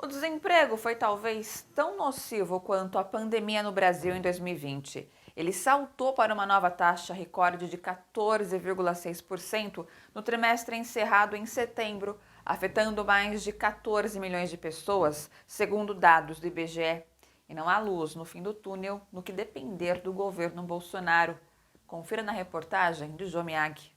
O desemprego foi talvez tão nocivo quanto a pandemia no Brasil em 2020. Ele saltou para uma nova taxa recorde de 14,6% no trimestre encerrado em setembro, afetando mais de 14 milhões de pessoas, segundo dados do IBGE. E não há luz no fim do túnel no que depender do governo Bolsonaro. Confira na reportagem de Jô Miyagi.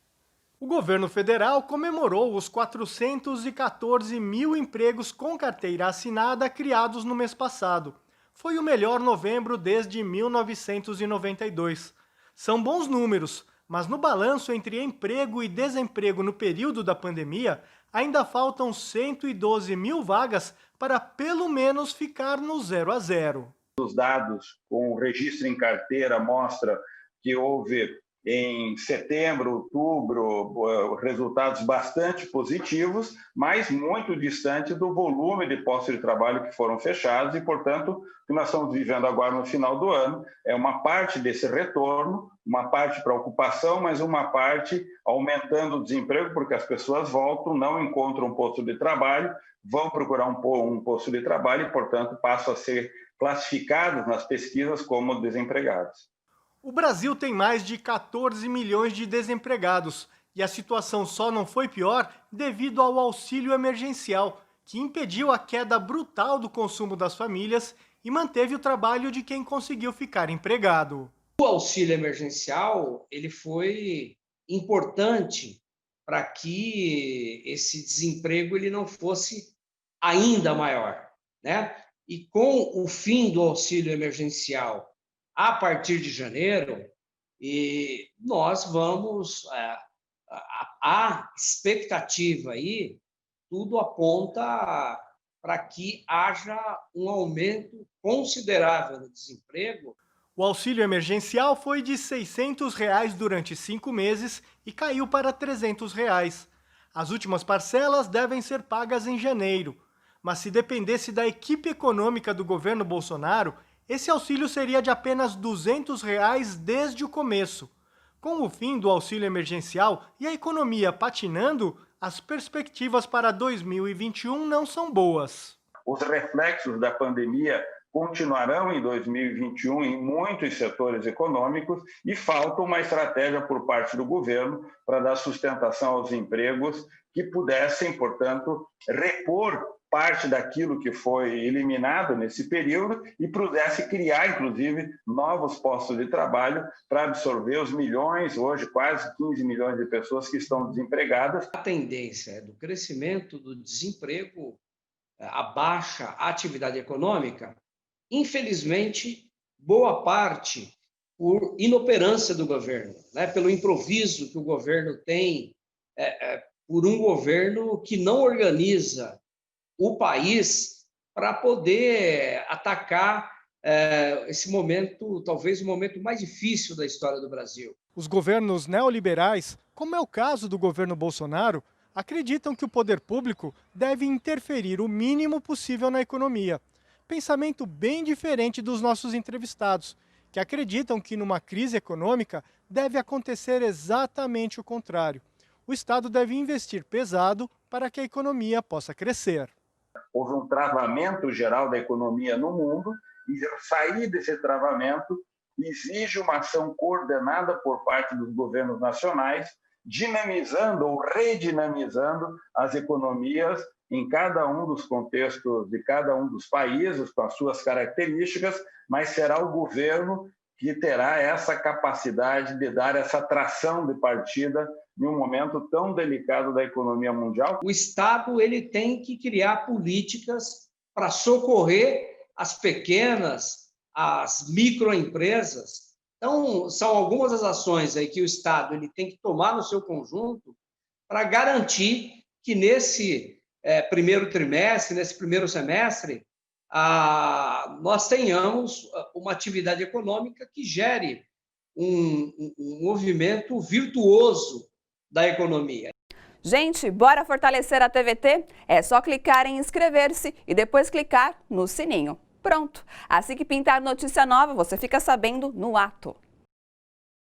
O governo federal comemorou os 414 mil empregos com carteira assinada criados no mês passado. Foi o melhor novembro desde 1992. São bons números, mas no balanço entre emprego e desemprego no período da pandemia, ainda faltam 112 mil vagas para pelo menos ficar no 0 a 0. Os dados com o registro em carteira mostram que houve em setembro, outubro, resultados bastante positivos, mas muito distante do volume de postos de trabalho que foram fechados e, portanto, o que nós estamos vivendo agora no final do ano é uma parte desse retorno, uma parte para ocupação, mas uma parte aumentando o desemprego, porque as pessoas voltam, não encontram um posto de trabalho, vão procurar um posto de trabalho e, portanto, passam a ser classificados nas pesquisas como desempregados. O Brasil tem mais de 14 milhões de desempregados e a situação só não foi pior devido ao auxílio emergencial, que impediu a queda brutal do consumo das famílias e manteve o trabalho de quem conseguiu ficar empregado. O auxílio emergencial ele foi importante para que esse desemprego ele não fosse ainda maior, né? E com o fim do auxílio emergencial a partir de janeiro, e nós vamos, a expectativa aí, tudo aponta para que haja um aumento considerável no desemprego. O auxílio emergencial foi de R$ 600 durante 5 meses e caiu para R$ 300. As últimas parcelas devem ser pagas em janeiro, mas se dependesse da equipe econômica do governo Bolsonaro, esse auxílio seria de apenas R$ 200 desde o começo. Com o fim do auxílio emergencial e a economia patinando, as perspectivas para 2021 não são boas. Os reflexos da pandemia continuarão em 2021 em muitos setores econômicos e falta uma estratégia por parte do governo para dar sustentação aos empregos que pudessem, portanto, repor parte daquilo que foi eliminado nesse período e pudesse criar, inclusive, novos postos de trabalho para absorver os milhões, hoje quase 15 milhões de pessoas que estão desempregadas. A tendência é do crescimento do desemprego, a baixa atividade econômica, infelizmente, boa parte por inoperância do governo, né? Pelo improviso que o governo tem, por um governo que não organiza o país para poder atacar esse momento, talvez o momento mais difícil da história do Brasil. Os governos neoliberais, como é o caso do governo Bolsonaro, acreditam que o poder público deve interferir o mínimo possível na economia. Pensamento bem diferente dos nossos entrevistados, que acreditam que numa crise econômica deve acontecer exatamente o contrário. O Estado deve investir pesado para que a economia possa crescer. Houve um travamento geral da economia no mundo e sair desse travamento exige uma ação coordenada por parte dos governos nacionais, dinamizando ou redinamizando as economias em cada um dos contextos de cada um dos países, com as suas características, mas será o governo que terá essa capacidade de dar essa tração de partida em um momento tão delicado da economia mundial. O Estado ele tem que criar políticas para socorrer as pequenas, as microempresas. Então, são algumas das ações aí que o Estado ele tem que tomar no seu conjunto para garantir que nesse primeiro trimestre, nesse primeiro semestre, nós tenhamos uma atividade econômica que gere um movimento virtuoso da economia. Gente, bora fortalecer a TVT? É só clicar em inscrever-se e depois clicar no sininho. Pronto! Assim que pintar notícia nova, você fica sabendo no ato.